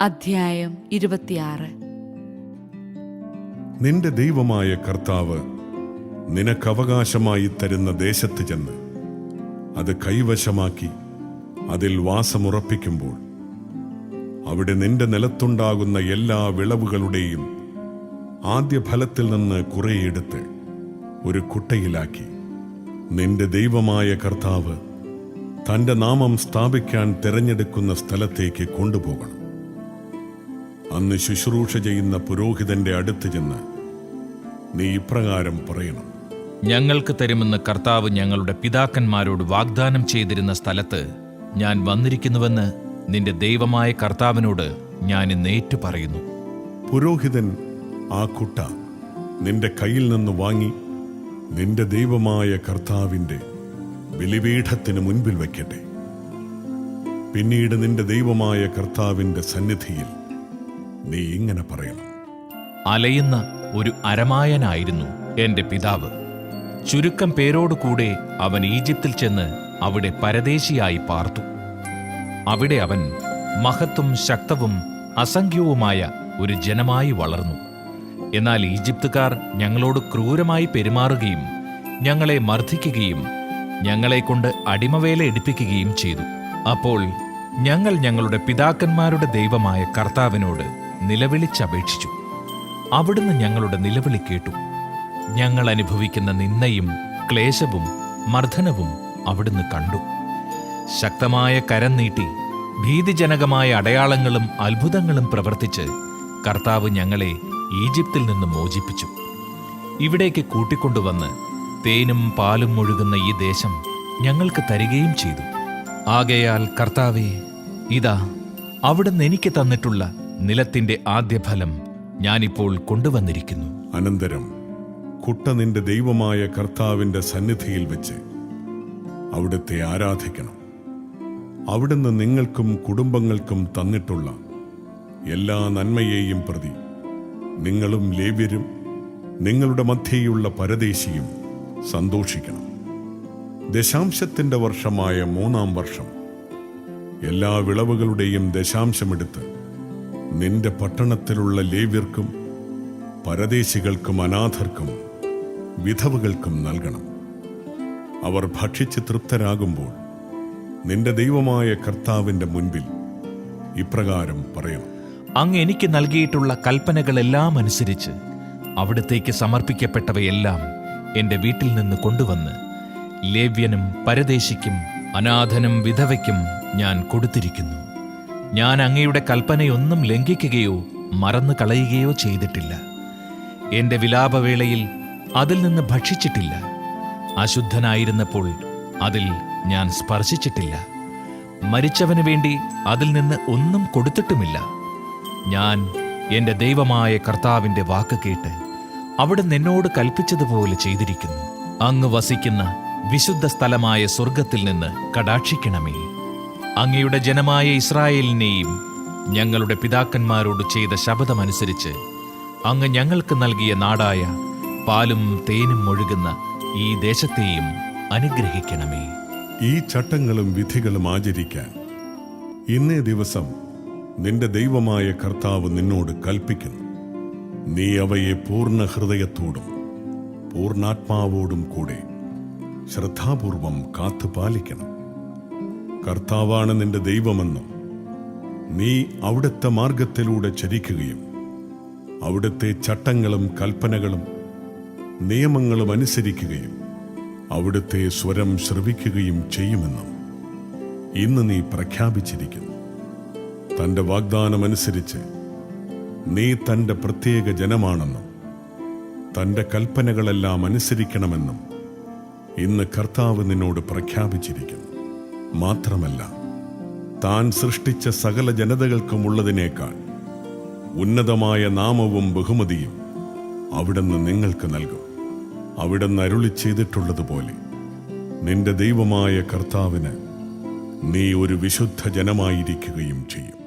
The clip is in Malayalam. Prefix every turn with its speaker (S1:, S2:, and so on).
S1: അധ്യായം 26.
S2: നിന്റെ ദൈവമായ കർത്താവ് നിനക്കവകാശമായി തരുന്ന ദേശത്ത് ചെന്ന് അത് കൈവശമാക്കി അതിൽ വാസമുറപ്പിക്കുമ്പോൾ അവിടെ നിന്റെ നിലത്തുണ്ടാകുന്ന എല്ലാ വിളവുകളുടെയും ആദ്യ ഫലത്തിൽ നിന്ന് കുറെയെടുത്ത് ഒരു കുട്ടയിലാക്കി നിന്റെ ദൈവമായ കർത്താവ് തന്റെ നാമം സ്ഥാപിക്കാൻ തിരഞ്ഞെടുക്കുന്ന സ്ഥലത്തേക്ക് കൊണ്ടുപോകണം. അന്ന് ശുശ്രൂഷ ചെയ്യുന്ന പുരോഹിതന്റെ അടുത്ത് ചെന്ന് നീ ഇപ്രകാരം പറയണം:
S3: ഞങ്ങൾക്ക് തരുമെന്ന് കർത്താവ് ഞങ്ങളുടെ പിതാക്കന്മാരോട് വാഗ്ദാനം ചെയ്തിരുന്ന സ്ഥലത്ത് ഞാൻ വന്നിരിക്കുന്നുവെന്ന് നിന്റെ ദൈവമായ കർത്താവിനോട് ഞാൻ ഇന്ന് ഏറ്റു പറയുന്നു.
S2: പുരോഹിതൻ ആ കുട്ട നിന്റെ കയ്യിൽ നിന്ന് വാങ്ങി നിന്റെ ദൈവമായ കർത്താവിന്റെ ബലിപീഠത്തിന് മുൻപിൽ വയ്ക്കട്ടെ. പിന്നീട് നിന്റെ ദൈവമായ കർത്താവിന്റെ സന്നിധിയിൽ നീ ഇങ്ങനെ പറയണം:
S3: അലയുന്ന ഒരു അരമായനായിരുന്നു എന്റെ പിതാവ്. ചുരുക്കം പേരോടുകൂടെ അവൻ ഈജിപ്തിൽ ചെന്ന് അവിടെ പരദേശിയായി പാർത്തു. അവിടെ അവൻ മഹത്തും ശക്തവും അസംഖ്യവുമായ ഒരു ജനമായി വളർന്നു. എന്നാൽ ഈജിപ്തുകാർ ഞങ്ങളോട് ക്രൂരമായി പെരുമാറുകയും ഞങ്ങളെ മർദ്ദിക്കുകയും ഞങ്ങളെക്കൊണ്ട് അടിമവേല എടുപ്പിക്കുകയും ചെയ്തു. അപ്പോൾ ഞങ്ങൾ ഞങ്ങളുടെ പിതാക്കന്മാരുടെ ദൈവമായ കർത്താവിനോട് നിലവിളിച്ചപേക്ഷിച്ചു. അവിടുന്ന് ഞങ്ങളുടെ നിലവിളി കേട്ടു. ഞങ്ങൾ അനുഭവിക്കുന്ന നിന്ദയും ക്ലേശവും മർദ്ദനവും അവിടുന്ന് കണ്ടു. ശക്തമായ കരം നീട്ടി ഭീതിജനകമായ അടയാളങ്ങളും അത്ഭുതങ്ങളും പ്രവർത്തിച്ച് കർത്താവ് ഞങ്ങളെ ഈജിപ്തിൽ നിന്ന് മോചിപ്പിച്ചു. ഇവിടേക്ക് കൂട്ടിക്കൊണ്ടുവന്ന് തേനും പാലും ഒഴുകുന്ന ഈ ദേശം ഞങ്ങൾക്ക് തരികയും ചെയ്തു. ആകയാൽ കർത്താവേ, ഇതാ അവിടുന്ന് എനിക്ക് തന്നിട്ടുള്ള നിലത്തിന്റെ ആദ്യഫലം ഞാനിപ്പോൾ കൊണ്ടുവന്നിരിക്കുന്നു.
S2: അനന്തരം കുട്ട നിന്റെ ദൈവമായ കർത്താവിന്റെ സന്നിധിയിൽ വെച്ച് അവിടുത്തെ ആരാധിക്കണം. അവിടുന്ന് നിങ്ങൾക്കും കുടുംബങ്ങൾക്കും തന്നിട്ടുള്ള എല്ലാ നന്മയെയും പ്രതി നിങ്ങളും ലേവ്യരും നിങ്ങളുടെ മധ്യേയുള്ള പരദേശിയും സന്തോഷിക്കണം. ദശാംശത്തിന്റെ വർഷമായ 3-ാം വർഷം എല്ലാ വിളവുകളുടെയും ദശാംശമെടുത്ത് നിന്റെ പട്ടണത്തിലുള്ള ലേവ്യർക്കും പരദേശികൾക്കും അനാഥർക്കും വിധവകൾക്കും നൽകണം. അവർ ഭക്ഷിച്ച് തൃപ്തരാകുമ്പോൾ നിന്റെ ദൈവമായ കർത്താവിന്റെ മുൻപിൽ ഇപ്രകാരം പറയണം:
S3: അങ്ങ് എനിക്ക് നൽകിയിട്ടുള്ള കൽപ്പനകളെല്ലാം അനുസരിച്ച് അവിടത്തേക്ക് സമർപ്പിക്കപ്പെട്ടവയെല്ലാം എന്റെ വീട്ടിൽ നിന്ന് കൊണ്ടുവന്ന് ലേവ്യനും പരദേശിക്കും അനാഥനും വിധവയ്ക്കും ഞാൻ കൊടുത്തിരിക്കുന്നു. ഞാൻ അങ്ങയുടെ കൽപ്പനയൊന്നും ലംഘിക്കുകയോ മറന്നു കളയുകയോ ചെയ്തിട്ടില്ല. എന്റെ വിലാപവേളയിൽ അതിൽ നിന്ന് ഭക്ഷിച്ചിട്ടില്ല. അശുദ്ധനായിരുന്നപ്പോൾ അതിൽ ഞാൻ സ്പർശിച്ചിട്ടില്ല. മരിച്ചവന് വേണ്ടി അതിൽ നിന്ന് ഒന്നും കൊടുത്തിട്ടുമില്ല. ഞാൻ എന്റെ ദൈവമായ കർത്താവിന്റെ വാക്ക് കേട്ട് അവിടുന്ന് എന്നോട് കൽപ്പിച്ചതുപോലെ ചെയ്തിരിക്കുന്നു. അങ്ങ് വസിക്കുന്ന വിശുദ്ധ സ്ഥലമായ സ്വർഗത്തിൽ നിന്ന് കടാക്ഷിക്കണമേ. അങ്ങയുടെ ജനമായ ഇസ്രായേലിനെയും ഞങ്ങളുടെ പിതാക്കന്മാരോട് ചെയ്ത ശപഥമനുസരിച്ച് അങ്ങ് ഞങ്ങൾക്ക് നൽകിയ നാടായ പാലും തേനും ഒഴുകുന്ന ഈ ദേശത്തെയും അനുഗ്രഹിക്കണമേ.
S2: ഈ ചട്ടങ്ങളും വിധികളും ആചരിക്കാൻ ഇന്നേ ദിവസം നിന്റെ ദൈവമായ കർത്താവ് നിന്നോട് കൽപ്പിക്കുന്നു. നീ അവയെ പൂർണ്ണ ഹൃദയത്തോടും പൂർണ്ണാത്മാവോടും കൂടെ ശ്രദ്ധാപൂർവം കാത്തുപാലിക്കണം. കർത്താവാണ് നിന്റെ ദൈവമെന്നും നീ അവിടുത്തെ മാർഗത്തിലൂടെ ചരിക്കുകയും അവിടുത്തെ ചട്ടങ്ങളും കൽപ്പനകളും നിയമങ്ങളും അനുസരിക്കുകയും അവിടുത്തെ സ്വരം ശ്രവിക്കുകയും ചെയ്യുമെന്നും ഇന്ന് നീ പ്രഖ്യാപിച്ചിരിക്കുന്നു. തന്റെ വാഗ്ദാനമനുസരിച്ച് നീ തന്റെ പ്രത്യേക ജനമാണെന്നും തന്റെ കൽപ്പനകളെല്ലാം അനുസരിക്കണമെന്നും ഇന്ന് കർത്താവ് നിന്നോട് പ്രഖ്യാപിച്ചിരിക്കുന്നു. മാത്രമല്ല, താൻ സൃഷ്ടിച്ച സകല ജനതകൾക്കുമുള്ളതിനേക്കാൾ ഉന്നതമായ നാമവും ബഹുമതിയും അവിടുന്ന് നിങ്ങൾക്ക് നൽകും. അവിടുന്ന് അരുളി ചെയ്തിട്ടുള്ളതുപോലെ നിന്റെ ദൈവമായ കർത്താവിന് നീ ഒരു വിശുദ്ധ ജനമായിരിക്കുകയും ചെയ്യും.